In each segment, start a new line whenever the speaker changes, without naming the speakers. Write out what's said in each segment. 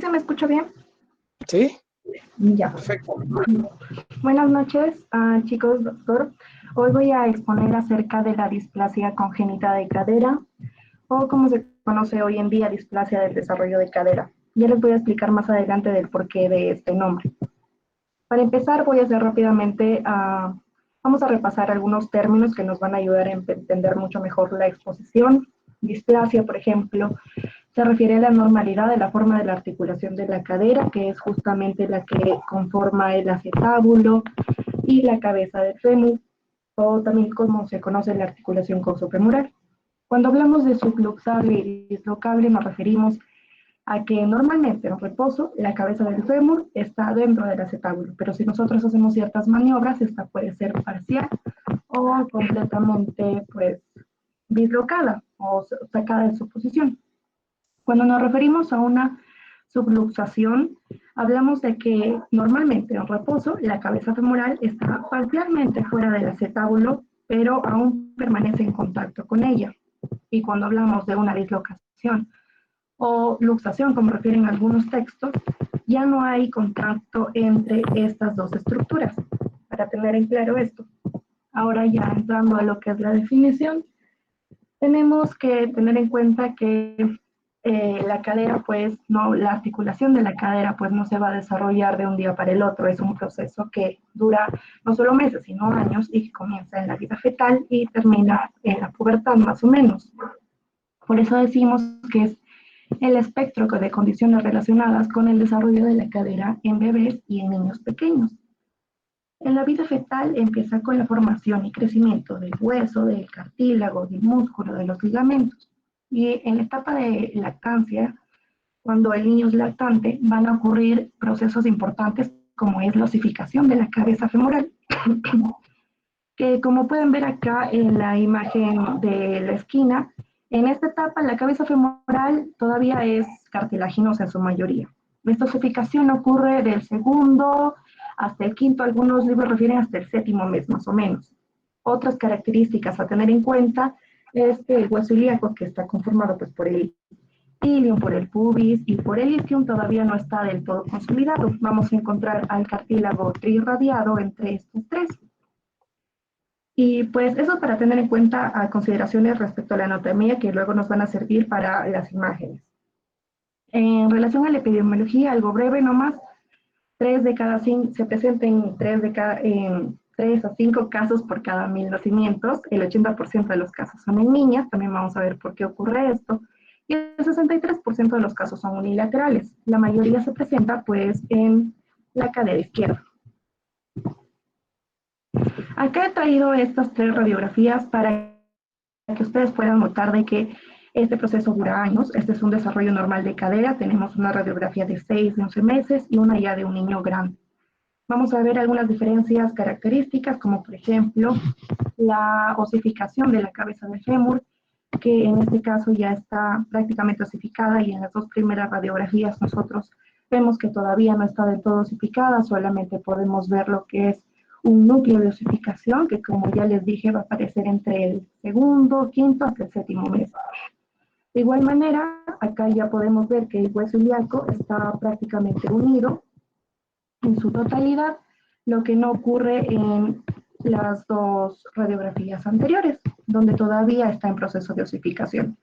¿Se me escucha bien?
Sí,
Ya.
perfecto.
Buenas noches, chicos, doctor. Hoy voy a exponer acerca de la displasia congénita de cadera, o como se conoce hoy en día, displasia del desarrollo de cadera. Ya les voy a explicar más adelante del porqué de este nombre. Para empezar, voy a hacer rápidamente, vamos a repasar algunos términos que nos van a ayudar a entender mucho mejor la exposición. Displasia, por ejemplo, se refiere a la normalidad de la forma de la articulación de la cadera, que es justamente la que conforma el acetábulo y la cabeza del fémur, o también como se conoce la articulación coxofemoral. Cuando hablamos de subluxable y dislocable nos referimos a que normalmente en reposo la cabeza del fémur está dentro del acetábulo, pero si nosotros hacemos ciertas maniobras, esta puede ser parcial o completamente pues dislocada o sacada de su posición. Cuando nos referimos a una subluxación, hablamos de que normalmente en reposo la cabeza femoral está parcialmente fuera del acetábulo, pero aún permanece en contacto con ella. Y cuando hablamos de una dislocación o luxación, como refieren algunos textos, ya no hay contacto entre estas dos estructuras. Para tener en claro esto, ahora ya entrando a lo que es la definición, tenemos que tener en cuenta que la cadera, pues, no, la articulación de la cadera, pues, no se va a desarrollar de un día para el otro. Es un proceso que dura no solo meses, sino años y que comienza en la vida fetal y termina en la pubertad, más o menos. Por eso decimos que es el espectro de condiciones relacionadas con el desarrollo de la cadera en bebés y en niños pequeños. En la vida fetal empieza con la formación y crecimiento del hueso, del cartílago, del músculo, de los ligamentos. Y en la etapa de lactancia, cuando el niño es lactante, van a ocurrir procesos importantes como es la osificación de la cabeza femoral, que como pueden ver acá en la imagen de la esquina, en esta etapa la cabeza femoral todavía es cartilaginosa en su mayoría. Esta osificación ocurre del segundo hasta el quinto, algunos libros refieren hasta el séptimo mes más o menos. Otras características a tener en cuenta es que el hueso ilíaco, que está conformado pues, por el ilium, por el pubis y por el isquium, todavía no está del todo consolidado. Vamos a encontrar al cartílago trirradiado entre estos tres. Y pues eso para tener en cuenta a consideraciones respecto a la anatomía que luego nos van a servir para las imágenes. En relación a la epidemiología, algo breve nomás, 3 de cada 5, se presentan 3 a 5 casos por cada 1000 nacimientos, el 80% de los casos son en niñas, también vamos a ver por qué ocurre esto, y el 63% de los casos son unilaterales, la mayoría se presenta pues en la cadera izquierda. Acá he traído estas 3 radiografías para que ustedes puedan notar de que este proceso dura años. Este es un desarrollo normal de cadera. Tenemos una radiografía de 6, de 11 meses y una ya de un niño grande. Vamos a ver algunas diferencias características, como por ejemplo la osificación de la cabeza del fémur, que en este caso ya está prácticamente osificada y en las 2 primeras radiografías nosotros vemos que todavía no está del todo osificada, solamente podemos ver lo que es un núcleo de osificación que como ya les dije va a aparecer entre el segundo, quinto hasta el séptimo mes. De igual manera, acá ya podemos ver que el hueso ilíaco está prácticamente unido en su totalidad, lo que no ocurre en las 2 radiografías anteriores, donde todavía está en proceso de osificación.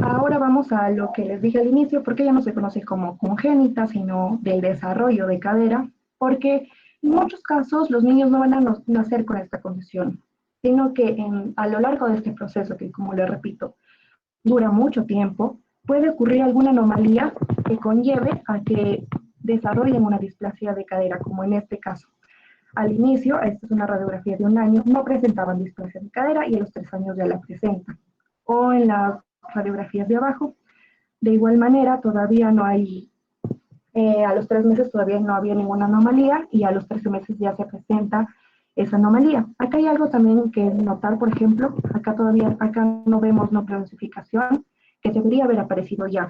Ahora vamos a lo que les dije al inicio, porque ya no se conoce como congénita, sino del desarrollo de cadera, porque en muchos casos los niños no van a nacer con esta condición, sino que a lo largo de este proceso, que como les repito, dura mucho tiempo, puede ocurrir alguna anomalía que conlleve a que desarrollen una displasia de cadera, como en este caso. Al inicio, esta es una radiografía de un año, no presentaban displasia de cadera y a los 3 años ya la presentan. O en las radiografías de abajo, de igual manera, todavía no hay, a los 3 meses todavía no había ninguna anomalía y a los 13 meses ya se presenta esa anomalía. Acá hay algo también que notar, por ejemplo, acá no vemos no preosificación, que debería haber aparecido ya.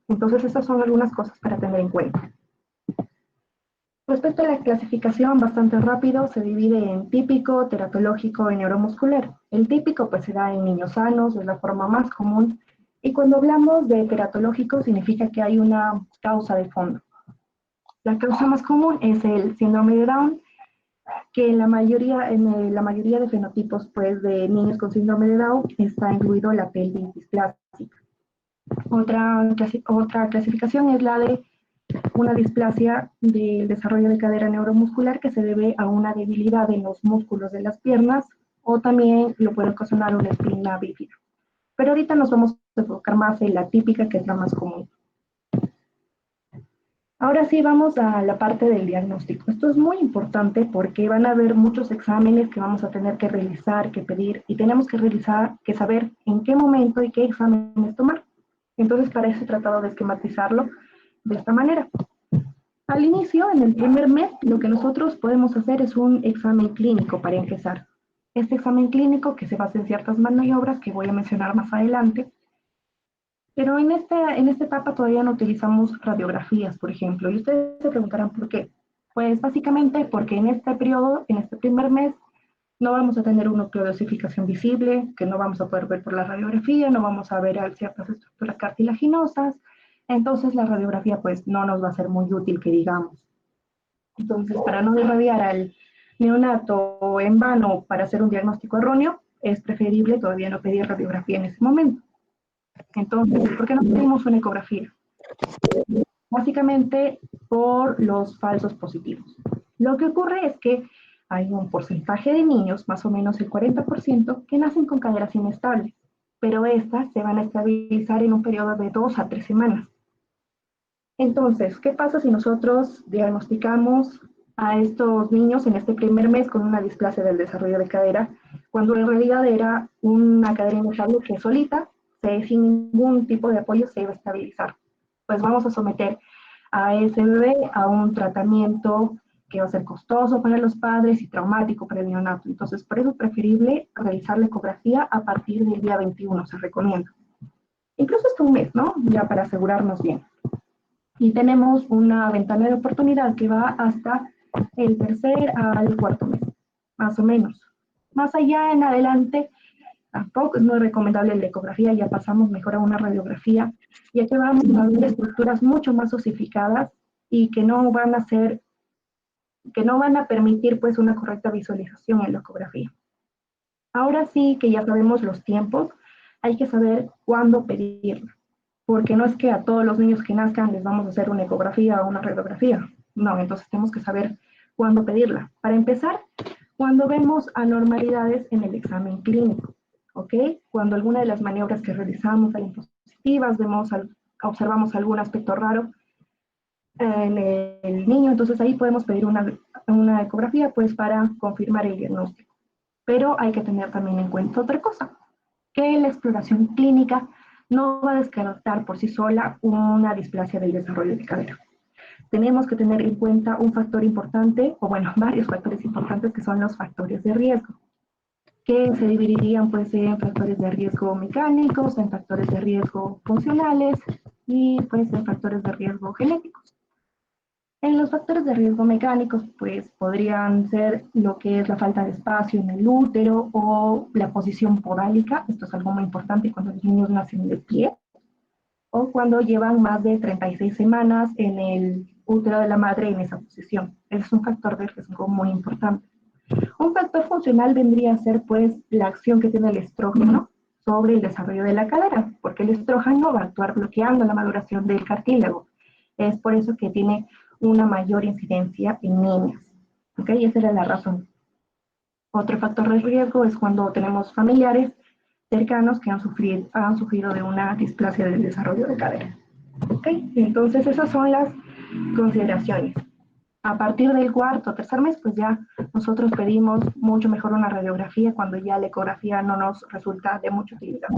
Entonces, estas son algunas cosas para tener en cuenta. Respecto a la clasificación, bastante rápido, se divide en típico, teratológico y neuromuscular. El típico pues se da en niños sanos, es la forma más común, Y cuando hablamos de teratológico, significa que hay una causa de fondo. La causa más común es el síndrome de Down, que en la mayoría de fenotipos pues, de niños con síndrome de Down está incluido la pelvis displásica. Otra clasificación es la de una displasia del desarrollo de cadera neuromuscular que se debe a una debilidad en los músculos de las piernas o también lo puede ocasionar una espina bífida. Pero ahorita nos vamos a enfocar más en la típica, que es la más común. Ahora sí, vamos a la parte del diagnóstico. Esto es muy importante porque van a haber muchos exámenes que vamos a tener que realizar, que pedir, y tenemos que realizar, que saber en qué momento y qué exámenes tomar. Entonces, para eso he tratado de esquematizarlo de esta manera. Al inicio, en el primer mes, lo que nosotros podemos hacer es un examen clínico para empezar. Este examen clínico que se basa en ciertas maniobras que voy a mencionar más adelante, pero en esta etapa todavía no utilizamos radiografías, por ejemplo, y ustedes se preguntarán por qué. Pues básicamente porque en este periodo, en este primer mes, no vamos a tener una osificación visible, que no vamos a poder ver por la radiografía, no vamos a ver ciertas estructuras cartilaginosas, entonces la radiografía pues no nos va a ser muy útil, que digamos. Entonces, para no irradiar al neonato en vano para hacer un diagnóstico erróneo, es preferible todavía no pedir radiografía en ese momento. Entonces, ¿por qué no pedimos una ecografía? Básicamente por los falsos positivos. Lo que ocurre es que hay un porcentaje de niños, más o menos el 40%, que nacen con caderas inestables, pero estas se van a estabilizar en un periodo de 2 a 3 semanas. Entonces, ¿qué pasa si nosotros diagnosticamos a estos niños en este primer mes con una displasia del desarrollo de cadera, cuando en realidad era una cadera inestable que solita, sin ningún tipo de apoyo, se iba a estabilizar? Pues vamos a someter a ese bebé a un tratamiento que va a ser costoso para los padres y traumático para el neonato. Entonces, por eso es preferible realizar la ecografía a partir del día 21, se recomienda. Incluso hasta un mes, ¿no? Ya para asegurarnos bien. Y tenemos una ventana de oportunidad que va hasta el tercer al cuarto mes, más o menos. Más allá en adelante, tampoco es muy recomendable la ecografía, ya pasamos mejor a una radiografía, ya que vamos a ver estructuras mucho más osificadas y que no van a permitir pues una correcta visualización en la ecografía. Ahora sí que ya sabemos los tiempos, hay que saber cuándo pedirla, porque no es que a todos los niños que nazcan les vamos a hacer una ecografía o una radiografía. No, entonces tenemos que saber cuándo pedirla. Para empezar, cuando vemos anormalidades en el examen clínico, ¿ok? Cuando alguna de las maniobras que realizamos salen positivas, observamos algún aspecto raro en el niño, entonces ahí podemos pedir una ecografía pues para confirmar el diagnóstico. Pero hay que tener también en cuenta otra cosa, que la exploración clínica no va a descartar por sí sola una displasia del desarrollo de cadera. Tenemos que tener en cuenta un factor importante, o bueno, varios factores importantes, que son los factores de riesgo, que se dividirían pues en factores de riesgo mecánicos, en factores de riesgo funcionales y pues en factores de riesgo genéticos. En los factores de riesgo mecánicos, pues podrían ser lo que es la falta de espacio en el útero o la posición podálica. Esto es algo muy importante cuando los niños nacen de pie o cuando llevan más de 36 semanas en el útero de la madre en esa posición. Ese es un factor de riesgo muy importante. Un factor funcional vendría a ser pues la acción que tiene el estrógeno sobre el desarrollo de la cadera, porque el estrógeno va a actuar bloqueando la maduración del cartílago. Es por eso que tiene una mayor incidencia en niñas. ¿Ok? Esa era la razón. Otro factor de riesgo es cuando tenemos familiares cercanos que han sufrido de una displasia del desarrollo de cadera. ¿Ok? Entonces esas son las consideraciones. A partir del cuarto o tercer mes, pues ya nosotros pedimos mucho mejor una radiografía cuando ya la ecografía no nos resulta de mucha utilidad.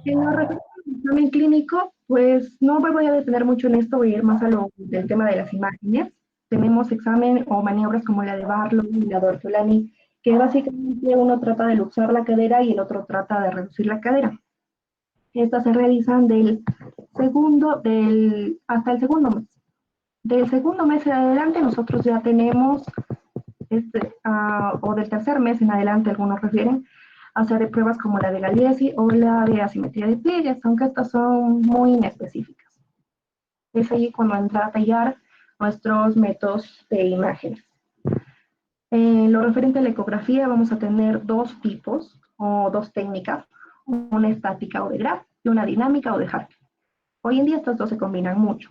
En lo referente al examen clínico, pues no me voy a detener mucho en esto, voy a ir más a lo del tema de las imágenes. Tenemos examen o maniobras como la de Barlow y la de Ortolani, que básicamente uno trata de luxar la cadera y el otro trata de reducir la cadera. Estas se realizan hasta el segundo mes. Del segundo mes en adelante nosotros ya tenemos, o del tercer mes en adelante algunos refieren, hacer pruebas como la de Galiesi o la de asimetría de pliegues, aunque estas son muy inespecíficas. Es ahí cuando entra a tallar nuestros métodos de imágenes. En lo referente a la ecografía vamos a tener dos tipos o dos técnicas, una estática o de Graf y una dinámica o de Hartley. Hoy en día estas dos se combinan mucho.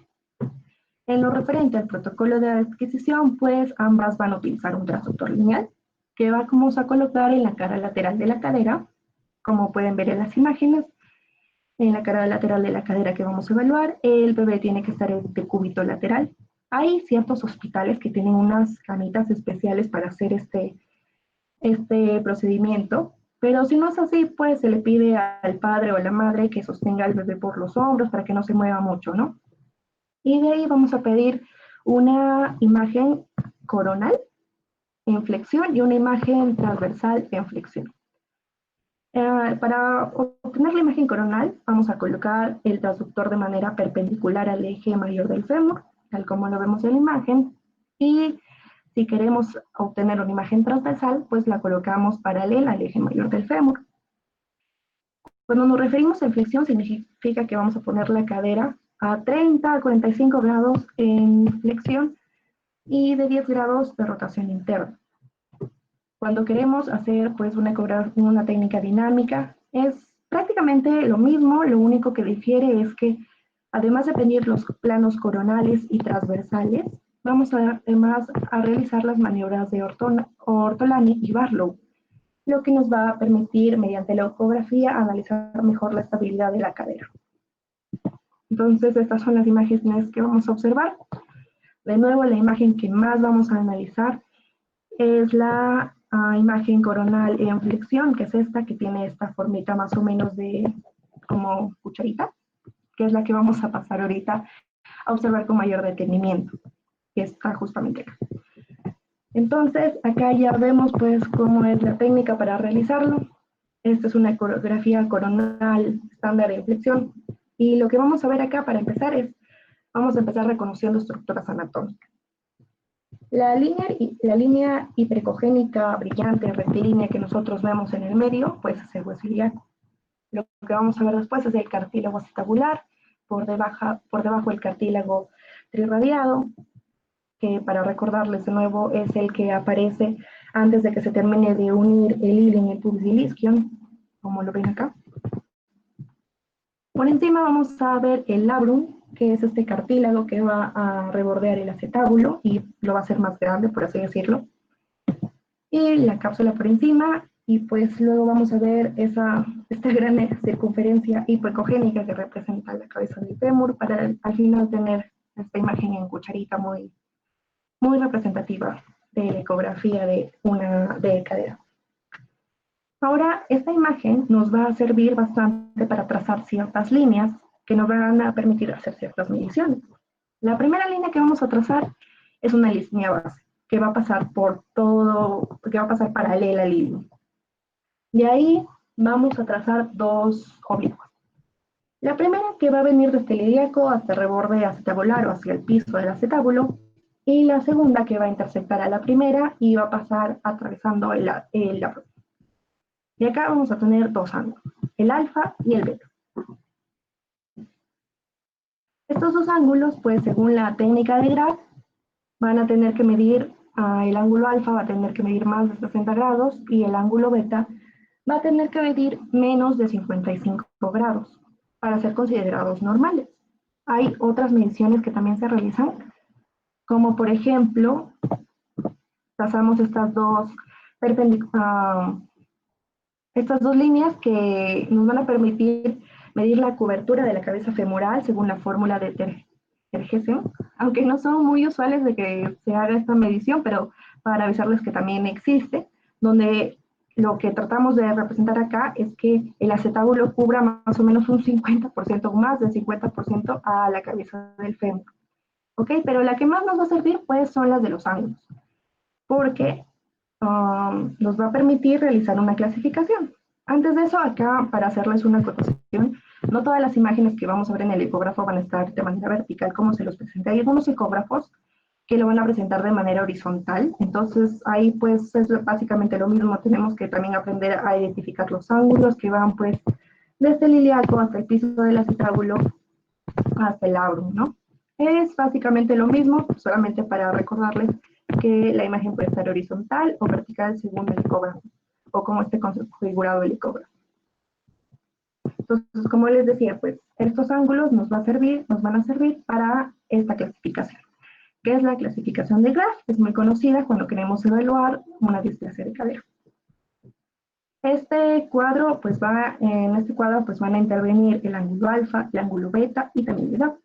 En lo referente al protocolo de adquisición, pues ambas van a utilizar un transductor lineal que vamos a colocar en la cara lateral de la cadera, como pueden ver en las imágenes. En la cara lateral de la cadera que vamos a evaluar, el bebé tiene que estar en decúbito lateral. Hay ciertos hospitales que tienen unas camitas especiales para hacer este procedimiento, pero si no es así, pues se le pide al padre o a la madre que sostenga al bebé por los hombros para que no se mueva mucho, ¿no? Y de ahí vamos a pedir una imagen coronal en flexión y una imagen transversal en flexión. Para obtener la imagen coronal, vamos a colocar el transductor de manera perpendicular al eje mayor del fémur, tal como lo vemos en la imagen, y si queremos obtener una imagen transversal, pues la colocamos paralela al eje mayor del fémur. Cuando nos referimos a flexión, significa que vamos a poner la cadera a 30 a 45 grados en flexión y de 10 grados de rotación interna. Cuando queremos hacer pues una técnica dinámica, es prácticamente lo mismo, lo único que difiere es que además de pedir los planos coronales y transversales, vamos además a realizar las maniobras de Ortolani y Barlow, lo que nos va a permitir mediante la ecografía analizar mejor la estabilidad de la cadera. Entonces estas son las imágenes que vamos a observar. De nuevo, la imagen que más vamos a analizar es la imagen coronal en flexión, que es esta, que tiene esta formita más o menos de como cucharita, que es la que vamos a pasar ahorita a observar con mayor detenimiento, que está justamente acá. Entonces, acá ya vemos pues cómo es la técnica para realizarlo. Esta es una ecografía coronal estándar en flexión. Y lo que vamos a ver acá para empezar es, vamos a empezar reconociendo estructuras anatómicas. La línea hiperecogénica brillante rectilínea que nosotros vemos en el medio, pues es el hueso ilíaco. Lo que vamos a ver después es el cartílago acetabular, por debajo el cartílago trirradiado, que para recordarles de nuevo es el que aparece antes de que se termine de unir el hilo en el pubis y isquion, como lo ven acá. Por encima vamos a ver el labrum, que es este cartílago que va a rebordear el acetábulo y lo va a hacer más grande, por así decirlo. Y la cápsula por encima, y pues luego vamos a ver esta gran circunferencia hipoecogénica que representa la cabeza del fémur para al final tener esta imagen en cucharita muy representativa de la ecografía de cadera. Ahora, esta imagen nos va a servir bastante para trazar ciertas líneas que nos van a permitir hacer ciertas mediciones. La primera línea que vamos a trazar es una línea base, que va a pasar que va a pasar paralela al hilo. De ahí vamos a trazar dos oblicuos. La primera que va a venir desde el ilíaco hasta el reborde acetabular o hacia el piso del acetábulo, y la segunda que va a intersectar a la primera y va a pasar atravesando el labrum. Y acá vamos a tener dos ángulos, el alfa y el beta. Estos dos ángulos, pues según la técnica de Graf, van a tener que medir, el ángulo alfa va a tener que medir más de 60 grados y el ángulo beta va a tener que medir menos de 55 grados para ser considerados normales. Hay otras mediciones que también se realizan, como por ejemplo, trazamos estas dos líneas que nos van a permitir medir la cobertura de la cabeza femoral según la fórmula de Tergesen, aunque no son muy usuales de que se haga esta medición, pero para avisarles que también existe, donde lo que tratamos de representar acá es que el acetábulo cubra más o menos un 50% o más del 50% a la cabeza del fémur. ¿Ok? Pero la que más nos va a servir pues son las de los ángulos, porque nos va a permitir realizar una clasificación. Antes de eso, acá, para hacerles una acotación, no todas las imágenes que vamos a ver en el ecógrafo van a estar de manera vertical como se los presenté. Hay algunos ecógrafos que lo van a presentar de manera horizontal. Entonces ahí pues es básicamente lo mismo, tenemos que también aprender a identificar los ángulos que van pues desde el ilíaco hasta el piso del acetábulo hasta el labrum, ¿no? Es básicamente lo mismo, solamente para recordarles que la imagen puede estar horizontal o vertical según el ecógrafo, o como esté configurado el ecógrafo. Entonces, como les decía, pues estos ángulos nos van a servir para esta clasificación, que es la clasificación de Graf. Es muy conocida cuando queremos evaluar una displasia de cadera. Este cuadro, pues en este cuadro pues van a intervenir el ángulo alfa, el ángulo beta y también el gamma.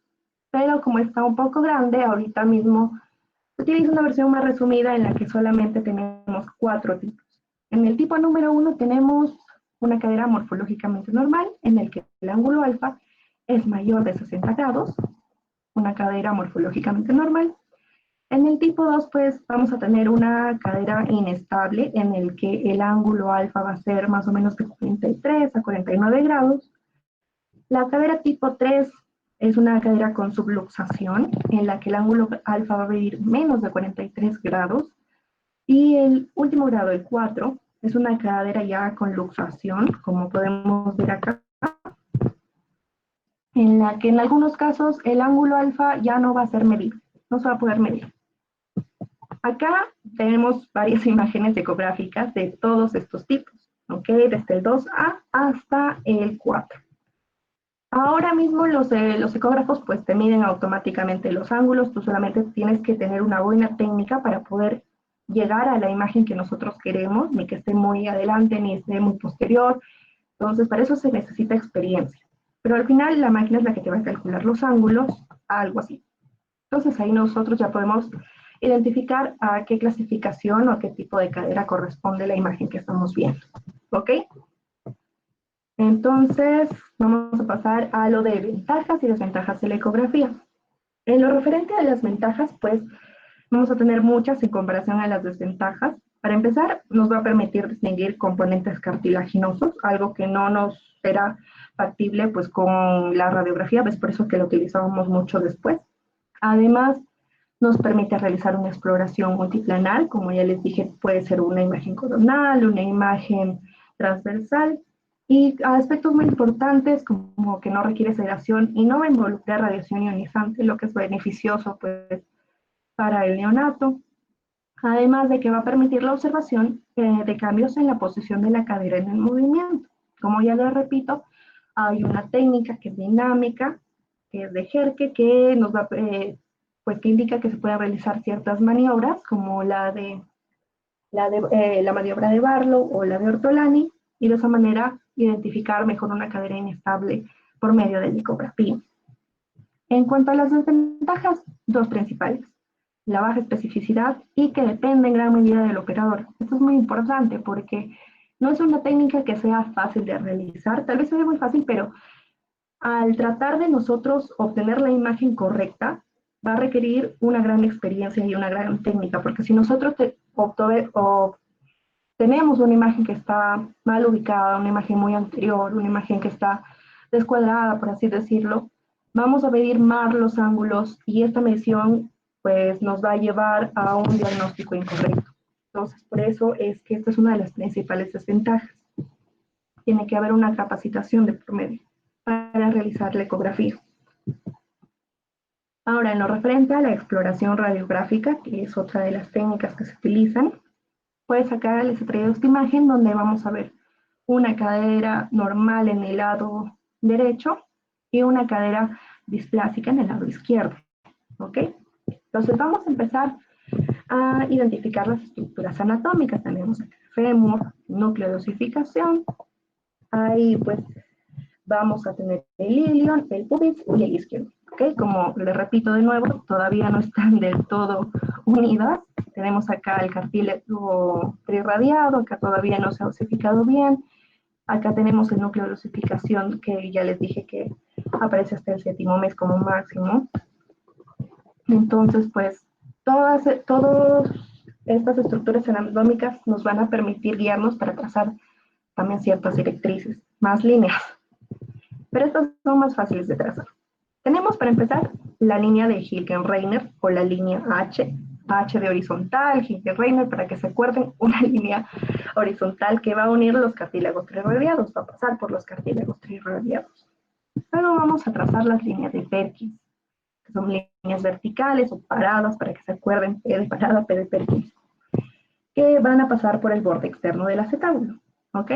Pero como está un poco grande, ahorita mismo utilizo una versión más resumida en la que solamente tenemos 4 tipos. En el tipo número 1 tenemos una cadera morfológicamente normal, en el que el ángulo alfa es mayor de 60 grados, una cadera morfológicamente normal. En el tipo 2, pues vamos a tener una cadera inestable, en el que el ángulo alfa va a ser más o menos de 43 a 49 grados. La cadera tipo 3 es una cadera con subluxación, en la que el ángulo alfa va a venir menos de 43 grados. Y el último grado, el 4, es una cadera ya con luxación, como podemos ver acá, en la que en algunos casos el ángulo alfa ya no va a ser medible, no se va a poder medir. Acá tenemos varias imágenes ecográficas de todos estos tipos, ¿ok? Desde el 2A hasta el 4. Ahora mismo los ecógrafos pues te miden automáticamente los ángulos, tú solamente tienes que tener una buena técnica para poder llegar a la imagen que nosotros queremos, ni que esté muy adelante ni esté muy posterior. Entonces para eso se necesita experiencia. Pero al final la máquina es la que te va a calcular los ángulos, algo así. Entonces ahí nosotros ya podemos identificar a qué clasificación o a qué tipo de cadera corresponde la imagen que estamos viendo. ¿Ok? Entonces, vamos a pasar a lo de ventajas y desventajas de la ecografía. En lo referente a las ventajas, pues vamos a tener muchas en comparación a las desventajas. Para empezar, nos va a permitir distinguir componentes cartilaginosos, algo que no nos era factible pues con la radiografía, es por eso que lo utilizábamos mucho después. Además, nos permite realizar una exploración multiplanar, como ya les dije, puede ser una imagen coronal, una imagen transversal, y aspectos muy importantes como que no requiere sedación y no va a involucrar radiación ionizante, lo que es beneficioso pues, para el neonato. Además de que va a permitir la observación de cambios en la posición de la cadera en el movimiento. Como ya les repito, hay una técnica que es dinámica, que es de Herke, que nos va pues que indica que se pueden realizar ciertas maniobras, como la maniobra de Barlow o la de Ortolani, y de esa manera identificar mejor una cadera inestable por medio de la ecografía. En cuanto a las desventajas, dos principales: la baja especificidad y que depende en gran medida del operador. Esto es muy importante porque no es una técnica que sea fácil de realizar, tal vez sea muy fácil, pero al tratar de nosotros obtener la imagen correcta, va a requerir una gran experiencia y una gran técnica, porque si nosotros tenemos una imagen que está mal ubicada, una imagen muy anterior, una imagen que está descuadrada, por así decirlo, vamos a medir mal los ángulos y esta medición pues nos va a llevar a un diagnóstico incorrecto. Entonces, por eso es que esta es una de las principales desventajas. Tiene que haber una capacitación de promedio para realizar la ecografía. Ahora, en lo referente a la exploración radiográfica, que es otra de las técnicas que se utilizan, pues acá les he traído esta imagen donde vamos a ver una cadera normal en el lado derecho y una cadera displásica en el lado izquierdo. ¿Ok? Entonces vamos a empezar a identificar las estructuras anatómicas. Tenemos el fémur, núcleo de osificación. Ahí pues vamos a tener el ilion, el pubis y el isquio. ¿Ok? Como les repito de nuevo, todavía no están del todo unidas. Tenemos acá el cartílago trirradiado, acá todavía no se ha osificado bien. Acá tenemos el núcleo de osificación que ya les dije que aparece hasta el 7º mes como máximo. Entonces, pues, todas estas estructuras anatómicas nos van a permitir guiarnos para trazar también ciertas directrices, más líneas. Pero estas son más fáciles de trazar. Tenemos para empezar la línea de Hilgenreiner o la línea H de horizontal, Hilgenreiner, para que se acuerden, una línea horizontal que va a unir los cartílagos triradiados, va a pasar por los cartílagos triradiados. Luego vamos a trazar las líneas de Perkins, que son líneas verticales o paradas, para que se acuerden, P de parada, P de Perkins, que van a pasar por el borde externo del acetábulo, ¿ok?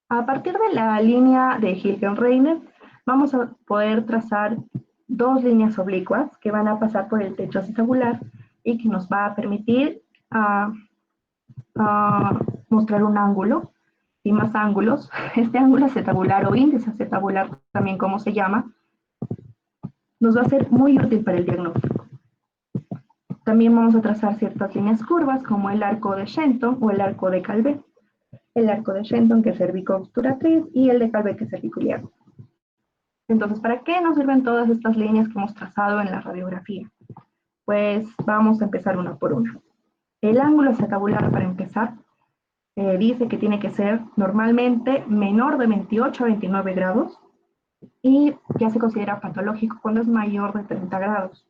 A partir de la línea de Hilgenreiner, vamos a poder trazar dos líneas oblicuas que van a pasar por el techo acetabular y que nos va a permitir mostrar un ángulo y más ángulos. Este ángulo acetabular o índice acetabular, también como se llama, nos va a ser muy útil para el diagnóstico. También vamos a trazar ciertas líneas curvas como el arco de Shenton o el arco de Calvé. El arco de Shenton, que es cervico-obturatriz, y el de Calvé, que es cerviculiar. Entonces, ¿para qué nos sirven todas estas líneas que hemos trazado en la radiografía? Pues vamos a empezar una por una. El ángulo acetabular, para empezar, dice que tiene que ser normalmente menor de 28 a 29 grados y ya se considera patológico cuando es mayor de 30 grados.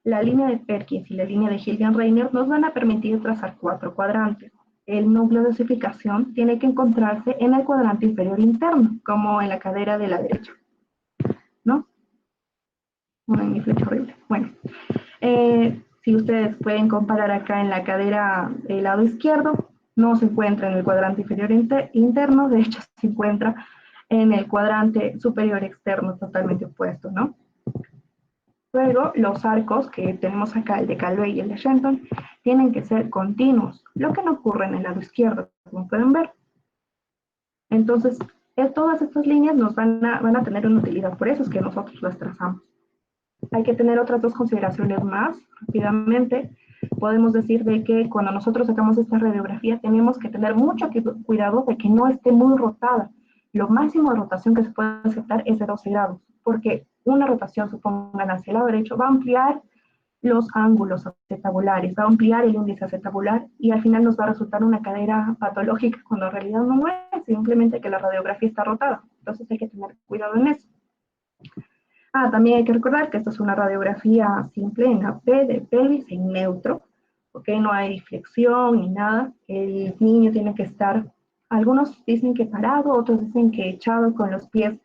La línea de Perkins y la línea de Hilgenreiner nos van a permitir trazar 4 cuadrantes. El núcleo de osificación tiene que encontrarse en el cuadrante inferior interno, como en la cadera de la derecha, ¿no? Una mi flecha horrible. Bueno, si ustedes pueden comparar acá en la cadera del lado izquierdo, no se encuentra en el cuadrante inferior interno, de hecho se encuentra en el cuadrante superior externo totalmente opuesto, ¿no? Luego, los arcos que tenemos acá, el de Calvé y el de Shenton, tienen que ser continuos, lo que no ocurre en el lado izquierdo, como pueden ver. Entonces, todas estas líneas nos van a tener una utilidad, por eso es que nosotros las trazamos. Hay que tener otras dos consideraciones más, rápidamente. Podemos decir de que cuando nosotros sacamos esta radiografía tenemos que tener mucho cuidado de que no esté muy rotada. Lo máximo de rotación que se puede aceptar es de 12 grados, porque una rotación, supongan, hacia el lado derecho, va a ampliar los ángulos acetabulares, va a ampliar el índice acetabular y al final nos va a resultar una cadera patológica cuando en realidad no es, simplemente que la radiografía está rotada. Entonces hay que tener cuidado en eso. También hay que recordar que esta es una radiografía simple en AP de pelvis en neutro, ¿ok? No hay flexión ni nada. El niño tiene que estar, algunos dicen que parado, otros dicen que echado con los pies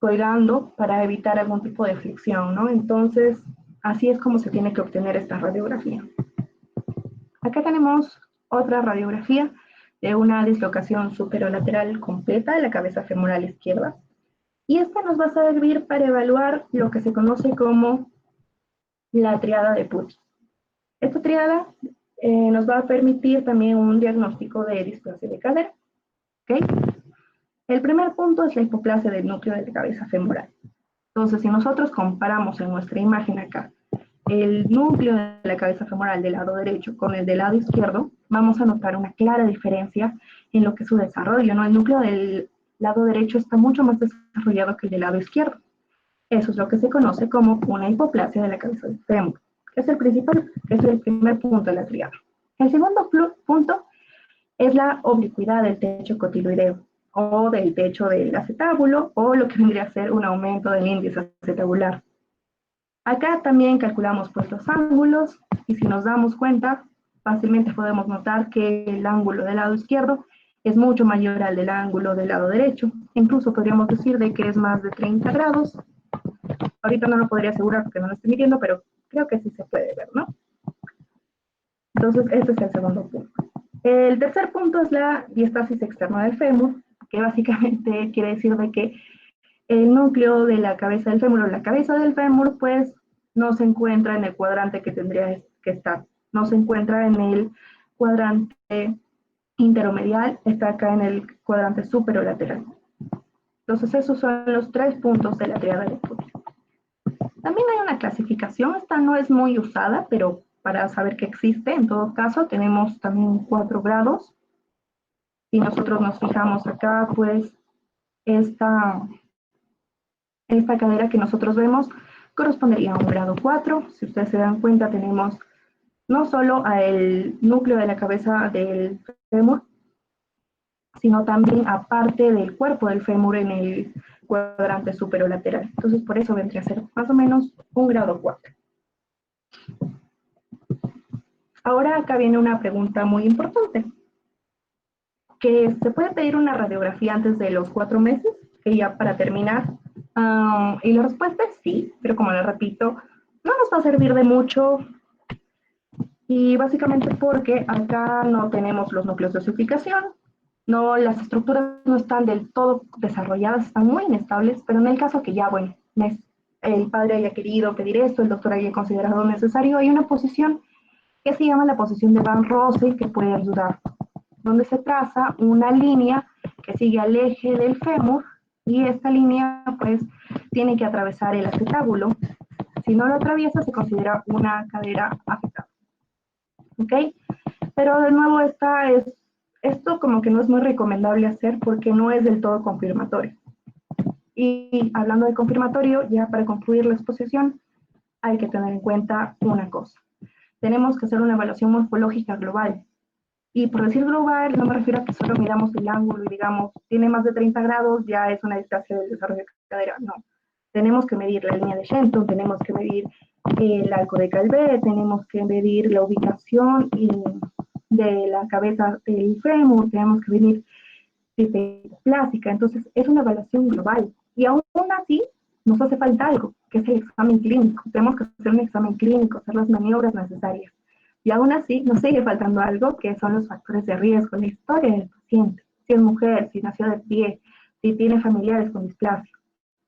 colgando para evitar algún tipo de flexión, ¿no? Entonces, así es como se tiene que obtener esta radiografía. Acá tenemos otra radiografía de una dislocación superolateral completa de la cabeza femoral izquierda. Y esta nos va a servir para evaluar lo que se conoce como la triada de Putty. Esta triada nos va a permitir también un diagnóstico de displasia de cadera. ¿Okay? El primer punto es la hipoplasia del núcleo de la cabeza femoral. Entonces, si nosotros comparamos en nuestra imagen acá el núcleo de la cabeza femoral del lado derecho con el del lado izquierdo, vamos a notar una clara diferencia en lo que es su desarrollo, ¿no? El núcleo del lado derecho está mucho más desarrollado que el del lado izquierdo. Eso es lo que se conoce como una hipoplasia de la cabeza del fémur, que es el principal, que es el primer punto de la triada. El segundo punto es la oblicuidad del techo cotiloideo o del techo del acetábulo o lo que vendría a ser un aumento del índice acetabular. Acá también calculamos pues los ángulos y si nos damos cuenta, fácilmente podemos notar que el ángulo del lado izquierdo es mucho mayor al del ángulo del lado derecho. Incluso podríamos decir de que es más de 30 grados. Ahorita no lo podría asegurar porque no lo estoy midiendo, pero creo que sí se puede ver, ¿no? Entonces, este es el segundo punto. El tercer punto es la diástasis externa del fémur, que básicamente quiere decir de que el núcleo de la cabeza del fémur o la cabeza del fémur, pues, no se encuentra en el cuadrante que tendría que estar. No se encuentra en el cuadrante interomedial, está acá en el cuadrante superolateral. Entonces, esos son los tres puntos de la triada de Putty. También hay una clasificación, esta no es muy usada, pero para saber que existe, en todo caso, tenemos también 4 grados. Si nosotros nos fijamos acá, pues, esta cadera que nosotros vemos correspondería a un grado 4. Si ustedes se dan cuenta, tenemos no solo al núcleo de la cabeza del fémur, sino también a parte del cuerpo del fémur en el cuadrante superolateral. Entonces, por eso vendría a ser más o menos un grado 4. Ahora acá viene una pregunta muy importante, que se puede pedir una radiografía antes de los 4 meses, que ya para terminar. Y la respuesta es sí, pero como les repito, no nos va a servir de mucho y básicamente porque acá no tenemos los núcleos de ossificación, no, las estructuras no están del todo desarrolladas, están muy inestables, pero en el caso que ya, bueno, el padre haya querido pedir esto, el doctor haya considerado necesario, hay una posición que se llama la posición de Van Rossum que puede ayudar, donde se traza una línea que sigue al eje del fémur y esta línea pues tiene que atravesar el acetábulo. Si no lo atraviesa se considera una cadera afectada. ¿Ok? Pero de nuevo esto como que no es muy recomendable hacer porque no es del todo confirmatorio. Y hablando de confirmatorio, ya para concluir la exposición, hay que tener en cuenta una cosa. Tenemos que hacer una evaluación morfológica global. Y por decir global, no me refiero a que solo miramos el ángulo y digamos, tiene más de 30 grados, ya es una displasia del desarrollo de cadera. No. Tenemos que medir la línea de Shenton, tenemos que medir el arco de Calvé, tenemos que medir la ubicación de la cabeza del fémur, tenemos que medir plástica. Entonces, es una evaluación global. Y aún así, nos hace falta algo, que es el examen clínico. Tenemos que hacer un examen clínico, hacer las maniobras necesarias. Y aún así, nos sigue faltando algo, que son los factores de riesgo, la historia del paciente. Si es mujer, si nació de pie, si tiene familiares con displasia.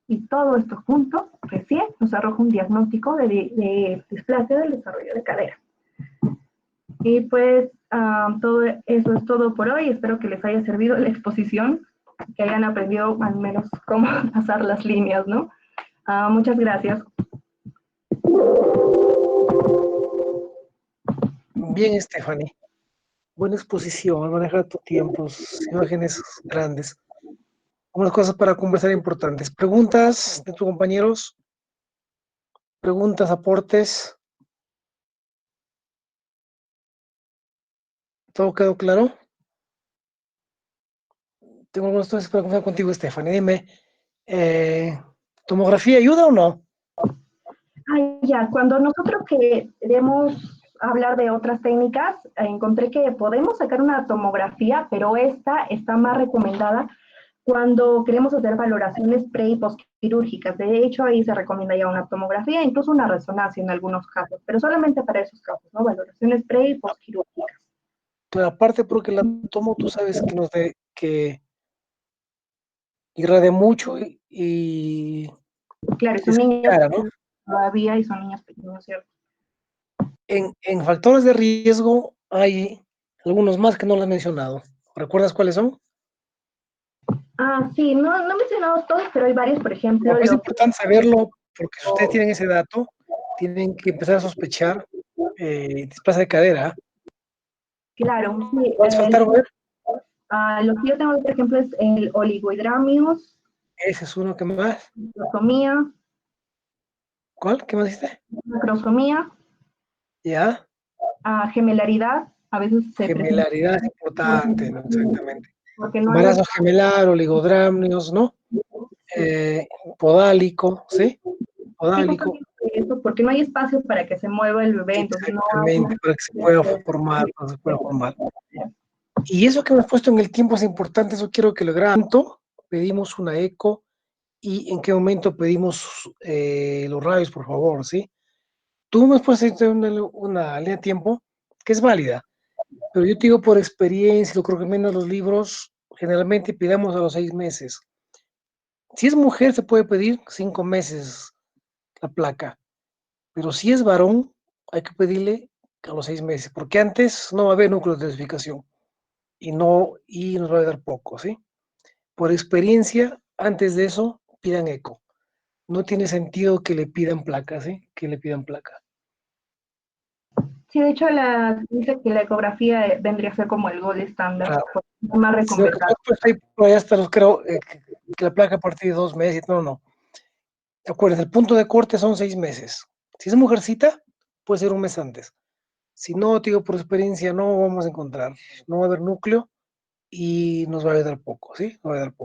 Y todo esto junto, recién nos arroja un diagnóstico de displasia del desarrollo de cadera. Y pues todo eso es todo por hoy. Espero que les haya servido la exposición, que hayan aprendido al menos cómo pasar las líneas, ¿no? Muchas gracias.
Bien, Stephanie. Buena exposición, manejar tus tiempos, imágenes grandes. Unas cosas para conversar importantes. ¿Preguntas de tus compañeros? ¿Preguntas, aportes? ¿Todo quedó claro? Tengo algunas cosas para conversar contigo, Stephanie. Dime, ¿tomografía ayuda o no?
Ya, cuando nosotros queremos hablar de otras técnicas, encontré que podemos sacar una tomografía, pero esta está más recomendada cuando queremos hacer valoraciones pre y postquirúrgicas. De hecho, ahí se recomienda ya una tomografía, incluso una resonancia en algunos casos, pero solamente para esos casos, ¿no? Valoraciones pre y postquirúrgicas.
Claro, aparte porque la tomo, tú sabes que irradia mucho y
Claro, son
es
niños
cara, ¿no?
todavía y son niños pequeños, ¿cierto?
En factores de riesgo hay algunos más que no lo he mencionado. ¿Recuerdas cuáles son?
Sí, no he mencionado todos, pero hay varios, por ejemplo,
Es
los...
importante saberlo porque si ustedes tienen ese dato, tienen que empezar a sospechar displasia de cadera.
Claro, sí,
¿Cuáles faltaron? A ver.
los que yo tengo, por ejemplo, es el oligohidramnios,
Ese es uno que más.
macrosomía,
¿Cuál? ¿Qué más dijiste?
macrosomía,
Ya.
gemelaridad, a veces se presenta
Gemelaridad es importante, ¿no? Exactamente.
porque no hay...
Embarazo gemelar, oligodramnios, ¿no? Eh, Podálico, ¿sí?
Sí,
Podálico.
justamente eso, porque no hay espacio para que se mueva el bebé, entonces no
Exactamente,
hay...
para que se pueda formar, para que se pueda formar. Y eso que hemos puesto en el tiempo es importante, eso quiero que lo graben. Pedimos una eco y en qué momento pedimos los rayos, por favor, ¿sí? Tú me has puesto una línea de tiempo que es válida, pero yo te digo por experiencia, lo creo que menos los libros, generalmente pidamos a los 6 meses. Si es mujer, se puede pedir 5 meses la placa, pero si es varón, hay que pedirle a los 6 meses, porque antes no va a haber núcleos de dosificación y nos va a dar poco, ¿sí? Por experiencia, antes de eso, pidan eco. No tiene sentido que le pidan placa, ¿sí? Que le pidan placa.
Sí, de hecho, dice que la ecografía vendría a ser como el gold estándar,
Claro.
más
Si lo que
recomendado.
pues ahí por allá hasta los creo que la placa a partir de 2 meses, no. Acuérdense, el punto de corte son 6 meses. Si es mujercita, puede ser un mes antes. Si no, te digo por experiencia, no vamos a encontrar, no va a haber núcleo y nos va a dar poco, ¿sí? Nos va a dar poco.